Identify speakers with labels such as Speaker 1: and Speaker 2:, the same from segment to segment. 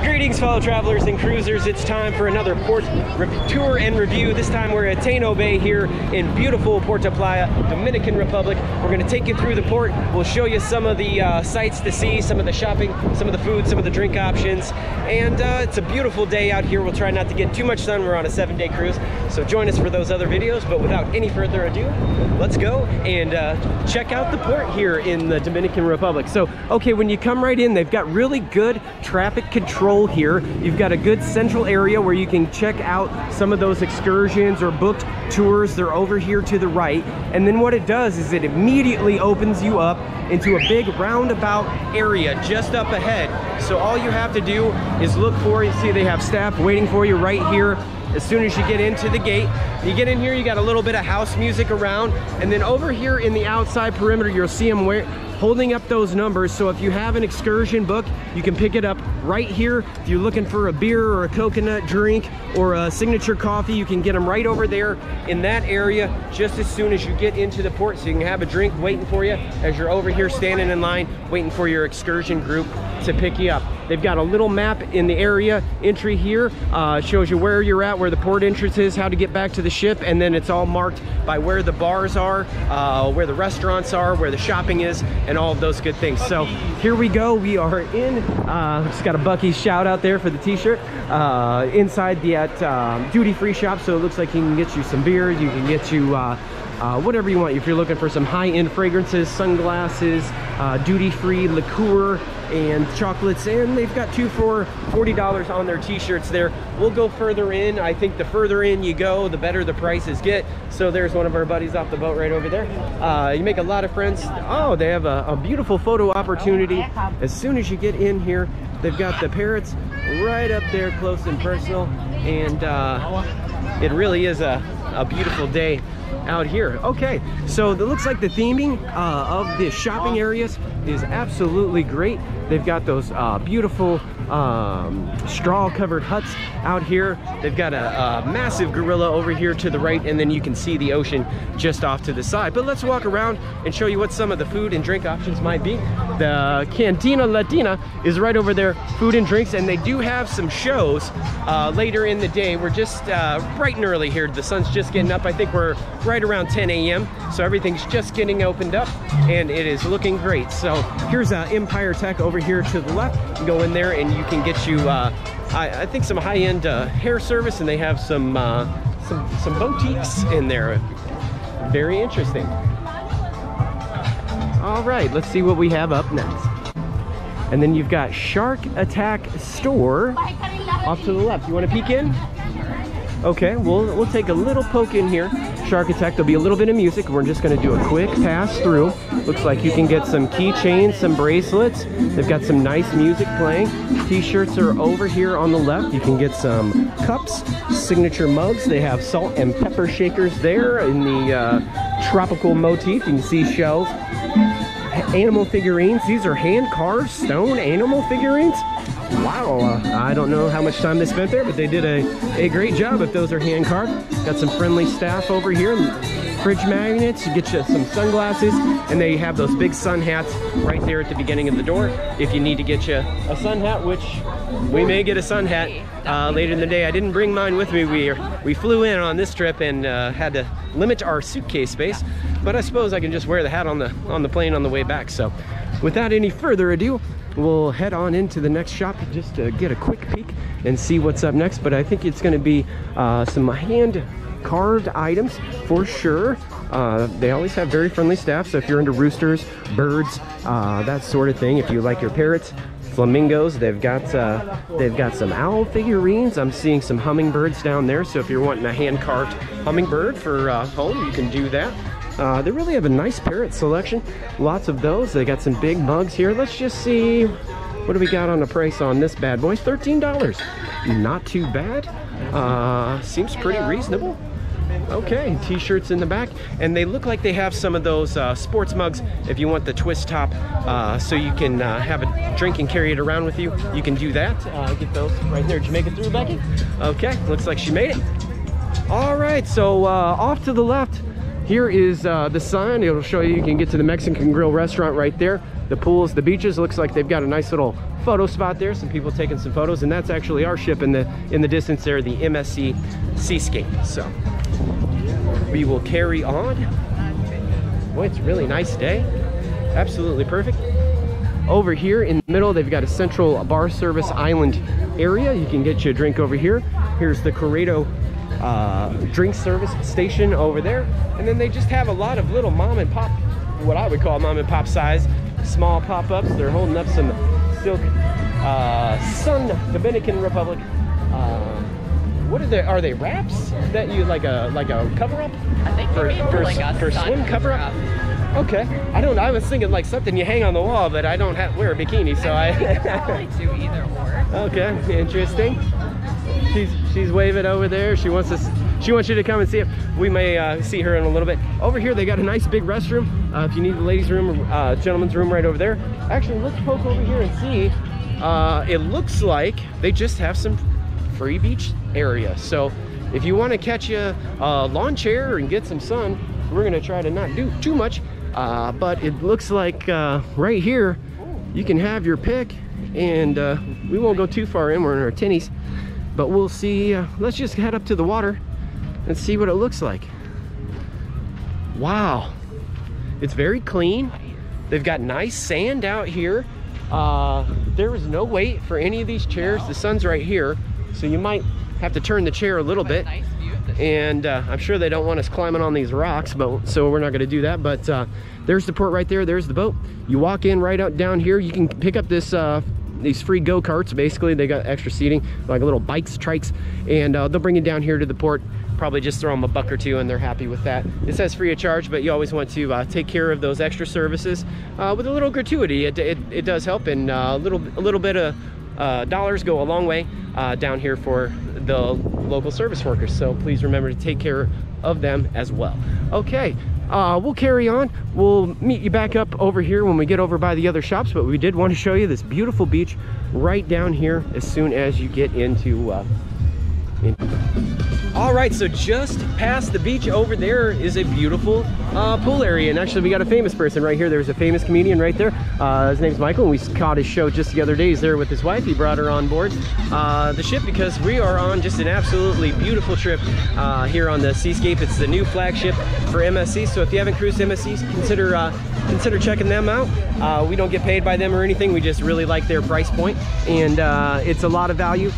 Speaker 1: Greetings, fellow travelers and cruisers. It's time for another port tour and review. This time we're at Taino Bay here in beautiful Puerto Playa, Dominican Republic. We're going to take you through the port. We'll show you some of the sights to see, some of the shopping, some of the food, some of the drink options. And it's a beautiful day out here. We'll try not to get too much sun. We're on a 7-day cruise, so join us for those other videos. But without any further ado, let's go and check out the port here in the Dominican Republic. So, okay, when you come right in, they've got really good traffic control here. You've got a good central area where you can check out some of those excursions or booked tours. They're over here to the right. And then what it does is it immediately opens you up into a big roundabout area just up ahead. So all you have to do is look for, you see they have staff waiting for you right here. As soon as you get into the gate, you get in here, you got a little bit of house music around, and then over here in the outside perimeter, you'll see them holding up those numbers. So if you have an excursion book, you can pick it up right here. If you're looking for a beer or a coconut drink or a signature coffee, you can get them right over there in that area just as soon as you get into the port, so you can have a drink waiting for you as you're over here standing in line waiting for your excursion group to pick you up. They've got a little map in the area entry here, shows you where you're at, where the port entrance is, how to get back to the ship, and then it's all marked by where the bars are, where the restaurants are, where the shopping is, and all of those good things. So here we go. We are in, just got a Buc-ee's shout out there for the t-shirt, inside the duty-free shop. So it looks like you can get you some beers, you can get you whatever you want. If you're looking for some high-end fragrances, sunglasses, duty-free liqueur and chocolates, and they've got 2 for $40 on their t-shirts there. We'll go further in. I think the further in you go, the better the prices get. So there's one of our buddies off the boat right over there. You make a lot of friends. Oh, they have a beautiful photo opportunity as soon as you get in here. They've got the parrots right up there close and personal, and it really is a beautiful day out here. Okay, so it looks like the theming of the shopping areas is absolutely great. They've got those beautiful straw covered huts out here. They've got a massive gorilla over here to the right, and then you can see the ocean just off to the side. But let's walk around and show you what some of the food and drink options might be. The Cantina Latina is right over there, food and drinks, and they do have some shows later in the day. We're just bright and early here. The sun's just getting up. I think we're right around 10 a.m. So everything's just getting opened up, and it is looking great. So here's Empire Tech over here to the left. You go in there and you can get you I think some high-end hair service, and they have some boutiques in there. Very interesting. All right, let's see what we have up next. And then you've got Shark Attack Store off to the left. You want to peek in? Okay, we'll take a little poke in here. Shark Attack, there'll be a little bit of music. We're just going to do a quick pass through. Looks like you can get some keychains, some bracelets. They've got some nice music playing. T-shirts are over here on the left. You can get some cups, signature mugs. They have salt and pepper shakers there in the tropical motif. You can see shells. Animal figurines. These are hand-carved stone animal figurines. Wow, I don't know how much time they spent there, but they did a great job if those are hand carved. Got some friendly staff over here, fridge magnets, you get you some sunglasses, and they have those big sun hats right there at the beginning of the door if you need to get you a sun hat, which we may get a sun hat later in the day. I didn't bring mine with me. We flew in on this trip and had to limit our suitcase space, but I suppose I can just wear the hat on the plane on the way back. So without any further ado, we'll head on into the next shop just to get a quick peek and see what's up next. But I think it's going to be some hand carved items for sure. They always have very friendly staff, so if you're into roosters, birds, that sort of thing, if you like your parrots, flamingos, they've got some owl figurines. I'm seeing some hummingbirds down there, so if you're wanting a hand carved hummingbird for home, you can do that. They really have a nice parrot selection. Lots of those. They got some big mugs here. Let's just see, what do we got on the price on this bad boy? $13. Not too bad. Seems pretty reasonable. Okay, t-shirts in the back, and they look like they have some of those sports mugs if you want the twist top, so you can have a drink and carry it around with you. You can do that. Get those right there. Did you make it through, Becky? Okay, looks like she made it. All right, so off to the left, here is the sign. It'll show you can get to the Mexican Grill restaurant right there. The pools, the beaches, looks like they've got a nice little photo spot there, some people taking some photos, and that's actually our ship in the distance there, the MSC Seascape. So we will carry on. Boy, it's a really nice day. Absolutely perfect. Over here in the middle, they've got a central bar service island area. You can get you a drink over here. Here's the Corrado drink service station over there. And then they just have a lot of little mom and pop, what I would call mom and pop size, small pop-ups. They're holding up some silk Sun Dominican Republic. What are they wraps that you like a cover-up?
Speaker 2: I think
Speaker 1: for swim cover-up. Okay, I don't know. I was thinking like something you hang on the wall, but I don't wear a bikini, so I
Speaker 2: probably do either or.
Speaker 1: Okay, interesting. She's waving over there. She wants you to come and see it. We may see her in a little bit. Over here, they got a nice big restroom. If you need the ladies' room or gentleman's room right over there. Actually, let's poke over here and see. It looks like they just have some free beach area. So if you want to catch a lawn chair and get some sun, we're gonna try to not do too much. But it looks like right here, you can have your pick, and we won't go too far in. We're in our tinnies, but we'll see. Let's just head up to the water and see what it looks like. Wow, it's very clean. They've got nice sand out here. There is no wait for any of these chairs. The sun's right here, so you might have to turn the chair a little bit.
Speaker 2: Nice view.
Speaker 1: And I'm sure they don't want us climbing on these rocks, but so we're not going to do that. But there's the port right there. There's the boat. You walk in right out down here. You can pick up this these free go-karts. Basically, they got extra seating, like little bikes, trikes, and they'll bring you down here to the port. Probably just throw them a buck or two, and they're happy with that. It says free of charge, but you always want to take care of those extra services with a little gratuity. It does help, and a little bit of dollars go a long way down here for the local service workers, so please remember to take care of them as well. Okay, we'll carry on. We'll meet you back up over here when we get over by the other shops, but we did want to show you this beautiful beach right down here as soon as you get into all right, so just past the beach over there is a beautiful pool area, and actually we got a famous person right here. There's a famous comedian right there. His name's Michael, and we caught his show just the other day. He's there with his wife. He brought her on board the ship because we are on just an absolutely beautiful trip here on the Seascape. It's the new flagship for MSC, so if you haven't cruised MSC, consider checking them out. We don't get paid by them or anything. We just really like their price point, and it's a lot of value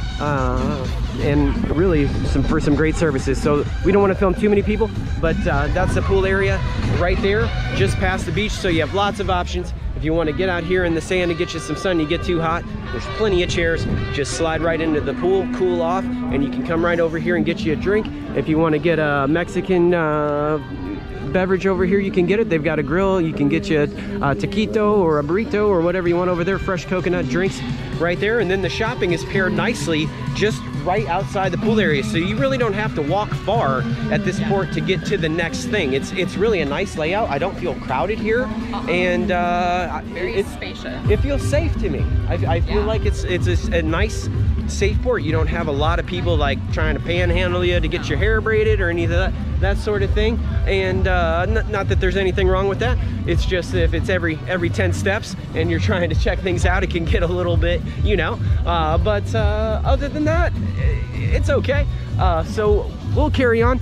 Speaker 1: and really for some great services. So we don't want to film too many people, but that's the pool area right there just past the beach, so you have lots of options. If you want to get out here in the sand and get you some sun, you get too hot, there's plenty of chairs. Just slide right into the pool, cool off, and you can come right over here and get you a drink. If you want to get a Mexican beverage over here, you can get it. They've got a grill. You can get you a taquito or a burrito or whatever you want over there. Fresh coconut drinks right there. And then the shopping is paired nicely just right outside the pool area, so you really don't have to walk far at this port to get to the next thing. It's really a nice layout. I don't feel crowded here, and
Speaker 2: very spacious.
Speaker 1: It feels safe to me. I feel like it's a nice, safe port. You don't have a lot of people like trying to panhandle you to get your hair braided or any of that sort of thing. And not that there's anything wrong with that. It's just if it's every 10 steps and you're trying to check things out, it can get a little bit, you know. But other than that, it's okay. So we'll carry on.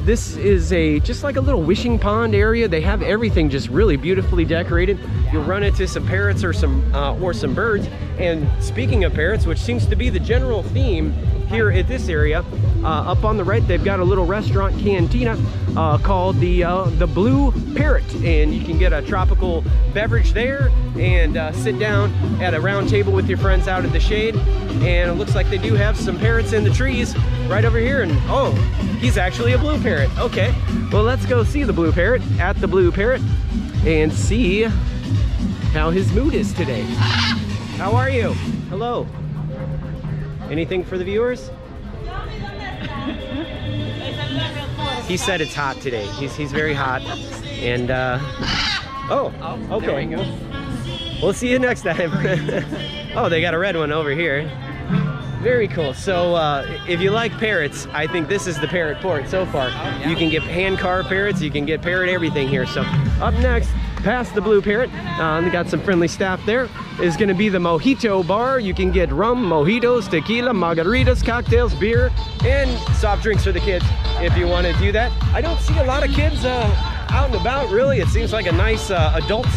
Speaker 1: This is just like a little wishing pond area. They have everything just really beautifully decorated. You'll run into some parrots or some birds. And speaking of parrots, which seems to be the general theme here at this area, up on the right, they've got a little restaurant cantina called the Blue Parrot, and you can get a tropical beverage there and sit down at a round table with your friends out in the shade. And it looks like they do have some parrots in the trees right over here, and oh, he's actually a blue parrot. Okay, well, let's go see the blue parrot at the Blue Parrot and see how his mood is today. How are you? Hello. Anything for the viewers? He said it's hot today. He's very hot, and oh, okay.
Speaker 2: There we go.
Speaker 1: We'll see you next time. Oh, they got a red one over here. Very cool. So if you like parrots, I think this is the parrot port so far. You can get hand-carved parrots, you can get parrot everything here. So up next, past the Blue Parrot. They got some friendly staff there. Is going to be the Mojito Bar. You can get rum, mojitos, tequila, margaritas, cocktails, beer, and soft drinks for the kids if you want to do that. I don't see a lot of kids out and about, really. It seems like a nice adult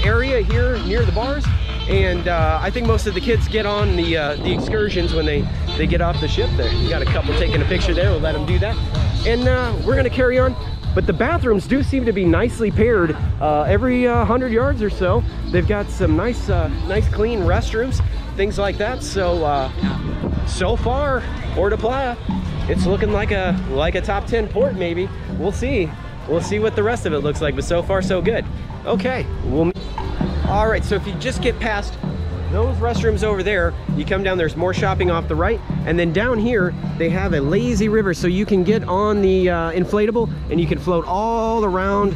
Speaker 1: area here near the bars. And I think most of the kids get on the excursions when they get off the ship there. You got a couple taking a picture there. We'll let them do that. And we're going to carry on. But the bathrooms do seem to be nicely paired every 100 yards or so. They've got some nice clean restrooms, things like that. So so far, Puerto Playa, it's looking like a top 10 port maybe. We'll see what the rest of it looks like, but so far so good. Okay, all right, so if you just get past those restrooms over there, you come down, there's more shopping off the right, and then down here they have a lazy river, so you can get on the inflatable and you can float all around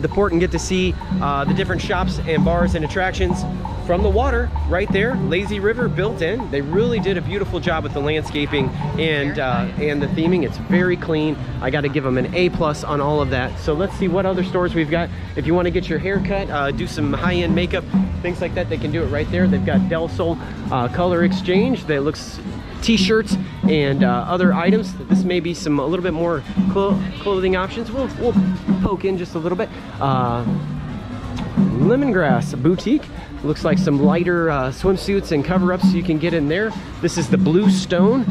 Speaker 1: the port and get to see the different shops and bars and attractions from the water right there. Lazy river built in. They really did a beautiful job with the landscaping and the theming. It's very clean. I got to give them an A+ on all of that. So let's see what other stores we've got. If you want to get your hair cut, do some high-end makeup, things like that, they can do it right there. They've got Del Sol color exchange that looks t-shirts and other items. This may be some a little bit more clothing options. We'll poke in just a little bit. Lemongrass boutique. Looks like some lighter swimsuits and cover-ups you can get in there. This is the Blue Stone.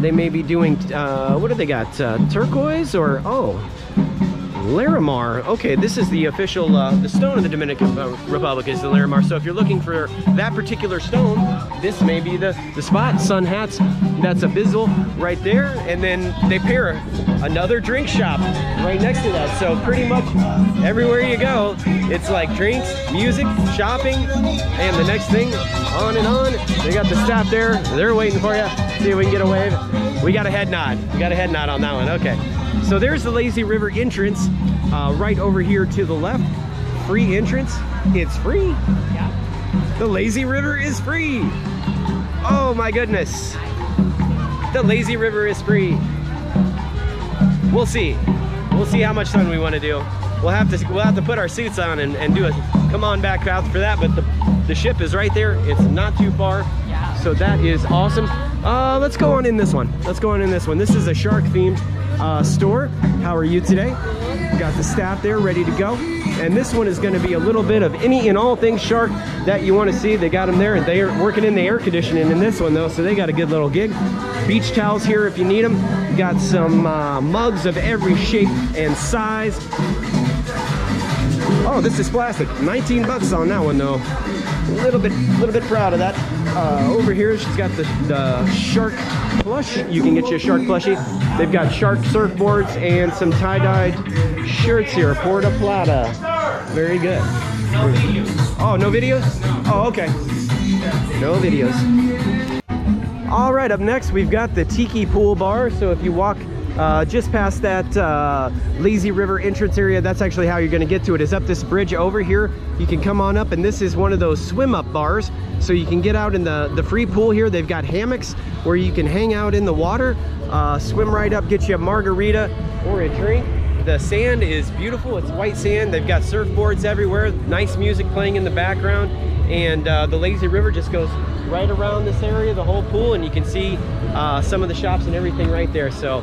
Speaker 1: They may be doing, what do they got? Turquoise or, oh, Larimar. Okay, this is the official, the stone of the Dominican Republic is the Larimar. So if you're looking for that particular stone, this may be the spot. Sun hats, that's a Bizzle right there. And then they pair another drink shop right next to that. So pretty much everywhere you go, it's like drinks, music, shopping, and the next thing, on and on. They got the staff there. They're waiting for you. See if we can get a wave. We got a head nod. We got a head nod on that one. Okay. So there's the Lazy River entrance right over here to the left. Free entrance. It's free. Yeah. The Lazy River is free. Oh my goodness. The Lazy River is free. We'll see. We'll see how much fun we want to do. We'll have to put our suits on and do a come on back path for that. But the ship is right there. It's not too far. Yeah. So that is awesome. Let's go on in this one. Let's go on in this one. This is a shark themed store. How are you today? Got the staff there ready to go. And this one is going to be a little bit of any and all things shark that you want to see. They got them there, and they are working in the air conditioning in this one though, so they got a good little gig. Beach towels here if you need them. Got some mugs of every shape and size. Oh, this is plastic. 19 bucks on that one though. A little bit proud of that. Over here, she's got the shark plush. You can get you a shark plushie. They've got shark surfboards and some tie-dyed shirts here. Puerto Plata. Very good. Oh, no videos? Oh, okay. No videos. All right, up next, we've got the Tiki Pool Bar. So if you walk just past that Lazy River entrance area, that's actually how you're going to get to it, is up this bridge over here. You can come on up, and this is one of those swim up bars, so you can get out in the free pool here. They've got hammocks where you can hang out in the water, swim right up, get you a margarita or a drink. The sand is beautiful. It's white sand. They've got surfboards everywhere, nice music playing in the background, and the Lazy River just goes right around this area, the whole pool, and you can see some of the shops and everything right there. So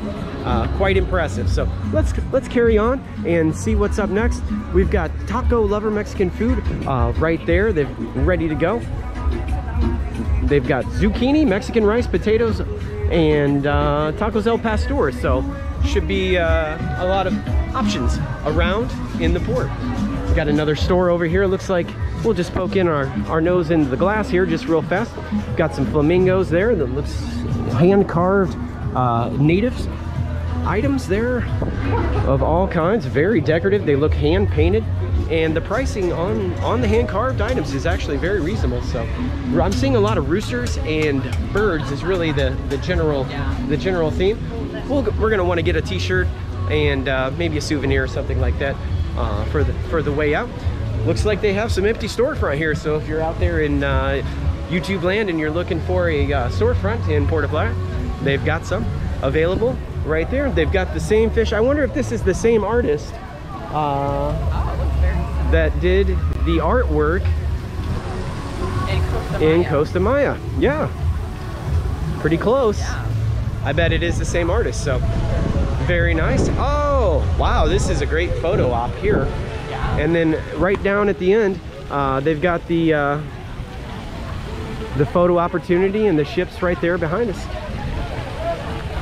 Speaker 1: quite impressive. So let's carry on and see what's up next. We've got Taco Lover Mexican food right there. They're ready to go. They've got zucchini, Mexican rice, potatoes, and tacos El Pastor. So should be a lot of options around in the port. We've got another store over here. Looks like we'll just poke in our nose into the glass here just real fast. Got some flamingos there that looks hand-carved natives items there of all kinds, very decorative. They look hand painted, and the pricing on the hand carved items is actually very reasonable. So I'm seeing a lot of roosters and birds is really the general theme. We're gonna want to get a t-shirt and maybe a souvenir or something like that for the way out. Looks like they have some empty storefront here, so if you're out there in YouTube land and you're looking for a storefront in Puerto Plata, they've got some available right there. They've got the same fish. I wonder if this is the same artist.
Speaker 2: Oh, it looks very
Speaker 1: that did the artwork in Costa Maya. Yeah, pretty close.
Speaker 2: Yeah.
Speaker 1: I bet it is the same artist, so very nice. Oh, wow, this is a great photo op here.
Speaker 2: Yeah.
Speaker 1: And then right down at the end, they've got the photo opportunity and the ships right there behind us.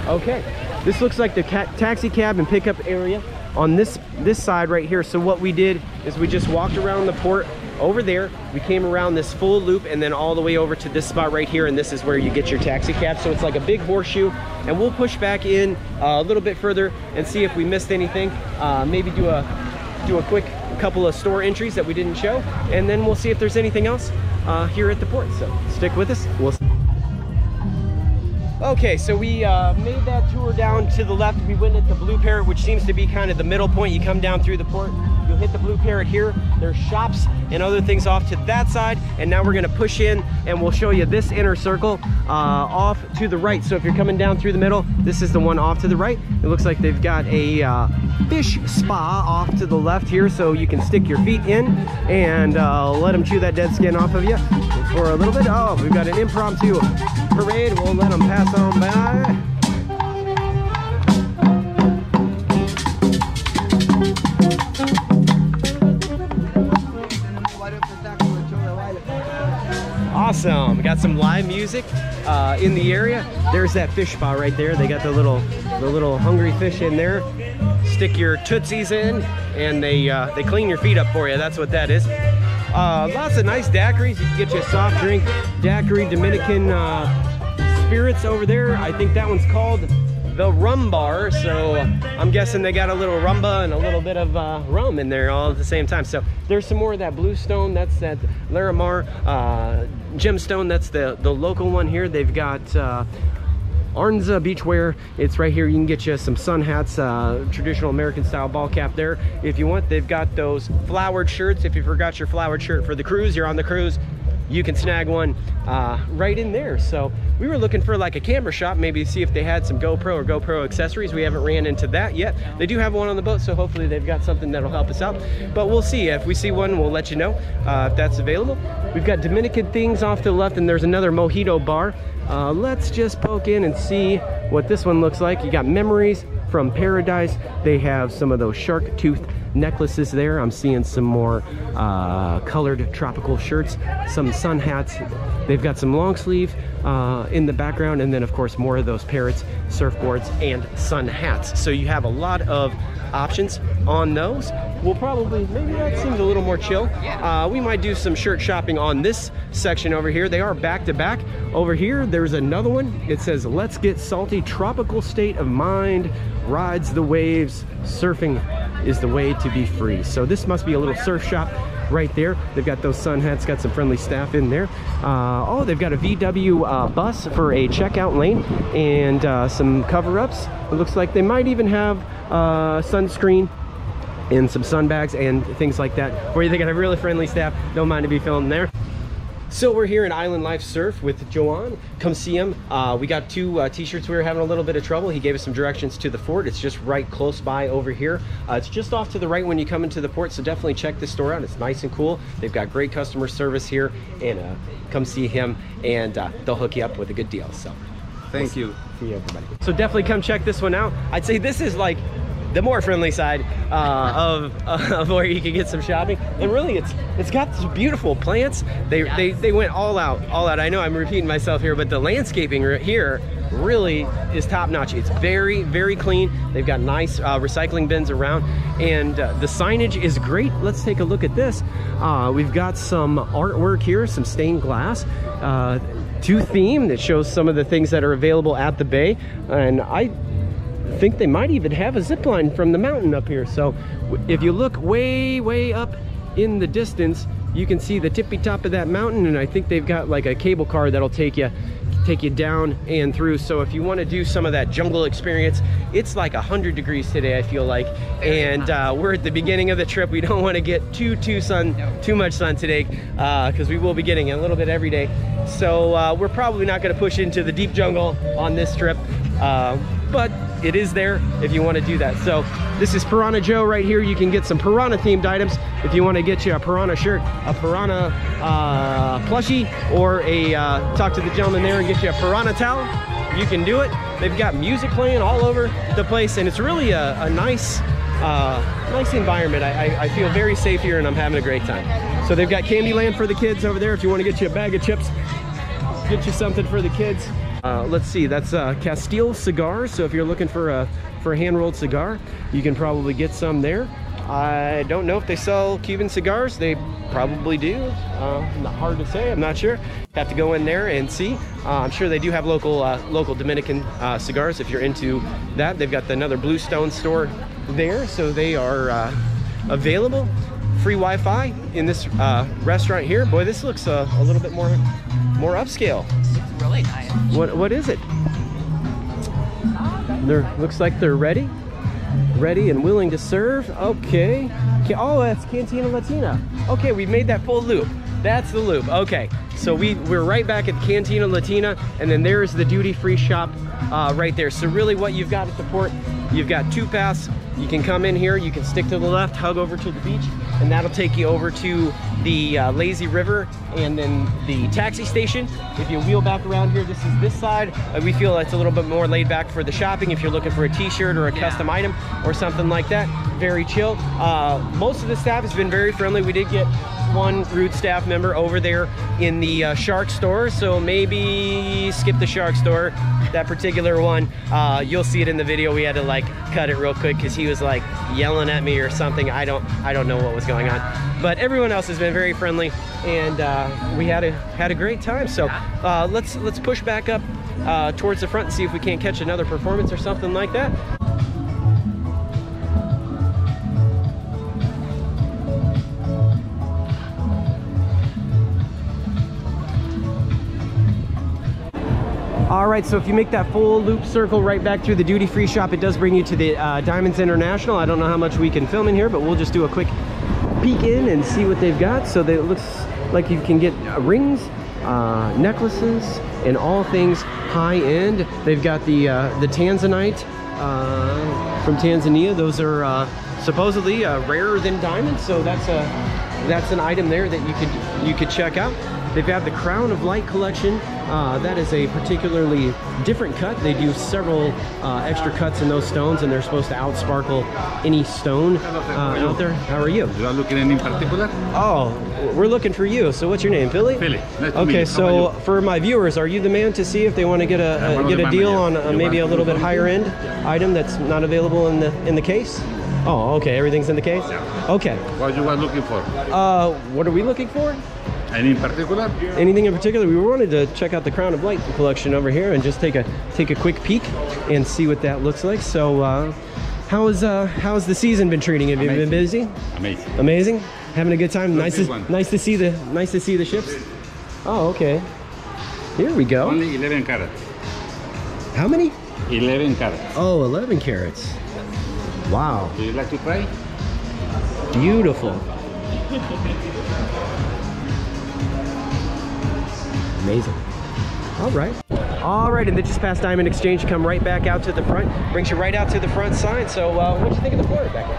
Speaker 1: Okay, this looks like the taxi cab and pickup area on this side right here. So what we did is we just walked around the port over there. We came around this full loop and then all the way over to this spot right here, and this is where you get your taxi cab. So it's like a big horseshoe, and we'll push back in a little bit further and see if we missed anything. Maybe do a quick couple of store entries that we didn't show, and then we'll see if there's anything else here at the port. So stick with us. Okay, so we made that tour down to the left. We went at the Blue Parrot, which seems to be kind of the middle point. You come down through the port, you'll hit the Blue Parrot here. There's shops and other things off to that side, and now we're gonna push in and we'll show you this inner circle off to the right. So if you're coming down through the middle, this is the one off to the right. It looks like they've got a fish spa off to the left here, so you can stick your feet in and let them chew that dead skin off of you for a little bit. Oh, we've got an impromptu parade. We'll let them pass on by. Awesome. We got some live music in the area. There's that fish spa right there. They got the little hungry fish in there. Stick your tootsies in and they clean your feet up for you. That's what that is. Lots of nice daiquiris. You can get you a soft drink daiquiri, Dominican spirits over there. I think that one's called the Rum Bar. So I'm guessing they got a little rumba and a little bit of rum in there all at the same time. So there's some more of that Bluestone. That's that Larimar gemstone. That's the local one here. They've got Arnza beachwear. It's right here. You can get you some sun hats, traditional American style ball cap there if you want. They've got those flowered shirts. If you forgot your flowered shirt for the cruise, you're on the cruise, you can snag one right in there. So we were looking for like a camera shop, maybe see if they had some GoPro or GoPro accessories. We haven't ran into that yet. They do have one on the boat, so hopefully they've got something that'll help us out. But we'll see. If we see one, we'll let you know if that's available. We've got Dominican things off to the left, and there's another mojito bar. Let's just poke in and see what this one looks like. You got Memories from Paradise. They have some of those shark tooth necklaces there. I'm seeing some more colored tropical shirts, some sun hats. They've got some long sleeve in the background, and then of course more of those parrots, surfboards, and sun hats. So you have a lot of options on those. We'll probably, maybe that seems a little more chill. We might do some shirt shopping on this section over here. They are back to back. Over here, there's another one. It says, "Let's get salty, tropical state of mind, rides the waves, surfing is the way to be free." So this must be a little surf shop right there. They've got those sun hats, got some friendly staff in there. Oh, they've got a VW bus for a checkout lane and some cover-ups. It looks like they might even have sunscreen and some sun bags and things like that, where they got a really friendly staff. Don't mind to be filmed there. So we're here in Island Life Surf with Joan. Come see him. We got two t-shirts. We were having a little bit of trouble. He gave us some directions to the fort. It's just right close by over here. It's just off to the right when you come into the port, so definitely check this store out. It's nice and cool. They've got great customer service here, and come see him, and they'll hook you up with a good deal. So
Speaker 3: thank you.
Speaker 1: See you, everybody. So definitely come check this one out. I'd say this is like the more friendly side of where you can get some shopping, and really it's got some beautiful plants. They went all out. I know I'm repeating myself here, but the landscaping here really is top notch. It's very, very clean. They've got nice recycling bins around, and the signage is great. Let's take a look at this. We've got some artwork here, some stained glass to theme that shows some of the things that are available at the bay, and I think they might even have a zip line from the mountain up here. So if you look way up in the distance, you can see the tippy top of that mountain, and I think they've got like a cable car that'll take you down and through. So if you want to do some of that jungle experience, it's like 100 degrees today, I feel like, and we're at the beginning of the trip. We don't want to get too much sun today, because we will be getting a little bit every day. So we're probably not going to push into the deep jungle on this trip, but it is there if you want to do that. So this is Piranha Joe right here. You can get some piranha themed items If you want to get you a piranha shirt, a piranha plushie, or a talk to the gentleman there and get you a piranha towel, you can do it. They've got music playing all over the place, and it's really a nice environment. I feel very safe here, and I'm having a great time. So they've got Candyland for the kids over there. If you want to get you a bag of chips, get you something for the kids. Let's see, that's Castile cigars. So if you're looking for a hand-rolled cigar, you can probably get some there. I don't know if they sell Cuban cigars. They probably do. Not hard to say, I'm not sure. Have to go in there and see. I'm sure they do have local Dominican cigars if you're into that. They've got another Bluestone store there, so they are available. Free Wi-Fi in this restaurant here. Boy, this looks a little bit more upscale.
Speaker 2: It's really nice.
Speaker 1: What is it? Looks like they're ready and willing to serve. Okay. Oh, that's Cantina Latina. Okay, we made that full loop. That's the loop. Okay, so we're right back at Cantina Latina, and then there's the duty-free shop right there. So really what you've got at the port, you've got two paths. You can come in here, you can stick to the left, hug over to the beach, and that'll take you over to the lazy river and then the taxi station. If you wheel back around here, this is this side. We feel it's a little bit more laid back for the shopping. If you're looking for a t-shirt or a custom item or something like that, very chill. Most of the staff has been very friendly. We did get one rude staff member over there in the shark store, so maybe skip the shark store, that particular one. You'll see it in the video. We had to like cut it real quick because he was like yelling at me or something. I don't know what was going on, but everyone else has been very friendly, and we had a great time. So let's push back up towards the front and see if we can't catch another performance or something like that. All right, so if you make that full loop circle right back through the duty-free shop, it does bring you to the Diamonds International. I don't know how much we can film in here, but we'll just do a quick peek in and see what they've got. So it looks like you can get rings, necklaces, and all things high-end. They've got the Tanzanite from Tanzania. Those are supposedly rarer than diamonds, so that's an item there that you could check out. They've got the Crown of Light collection. That is a particularly different cut. They do several extra cuts in those stones, and they're supposed to outsparkle any stone out there. How are you?
Speaker 3: You are looking any particular?
Speaker 1: Oh, we're looking for you. So what's your name, Philly?
Speaker 3: Philly. Nice to meet
Speaker 1: okay,
Speaker 3: you.
Speaker 1: so for my viewers, are you the man to see if they want to get a deal on maybe a little bit higher end item that's not available in the case? Oh, okay. Everything's in the case?
Speaker 3: Yeah.
Speaker 1: Okay.
Speaker 3: What you are looking for?
Speaker 1: What are we looking for?
Speaker 3: Any in particular?
Speaker 1: Anything in particular? We wanted to check out the Crown of Light collection over here and just take a quick peek and see what that looks like. So, how's the season been treating you? Have you been busy?
Speaker 3: Amazing.
Speaker 1: Amazing. Having a good time. Nice to see the ships. Oh, okay. Here we go.
Speaker 3: Only 11 carats.
Speaker 1: How many?
Speaker 3: 11 carats.
Speaker 1: Oh, 11 carats. Wow.
Speaker 3: Do you like to try?
Speaker 1: Beautiful. Amazing. All right, and then just past Diamond Exchange, come right back out to the front. Brings you right out to the front sign. So what do you think of the floor back here?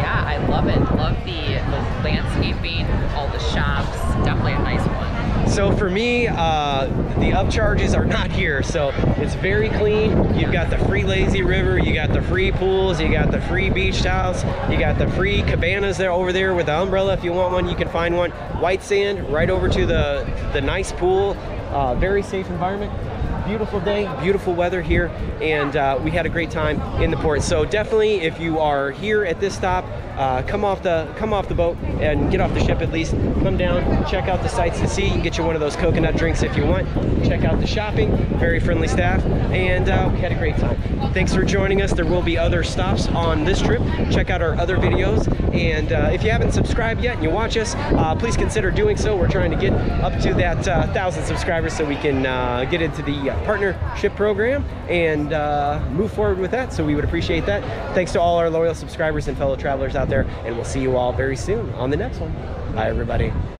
Speaker 2: Yeah, I love it. Love the landscaping, all the shops. Definitely a nice one.
Speaker 1: So for me, the upcharges are not here. So it's very clean. You've got the free lazy river, you got the free pools, you got the free beach towels, you got the free cabanas there over there with the umbrella. If you want one, you can find one. White sand right over to the nice pool. Very safe environment. Beautiful day, beautiful weather here, and we had a great time in the port. So definitely, if you are here at this stop, come off the boat and get off the ship at least. Come down, check out the sights to see. You can get you one of those coconut drinks if you want. Check out the shopping. Very friendly staff, and we had a great time. Thanks for joining us. There will be other stops on this trip. Check out our other videos, and if you haven't subscribed yet and you watch us, please consider doing so. We're trying to get up to that 1,000 subscribers so we can get into the partnership program and move forward with that. So we would appreciate that. Thanks to all our loyal subscribers and fellow travelers out there, and we'll see you all very soon on the next one. Bye, everybody.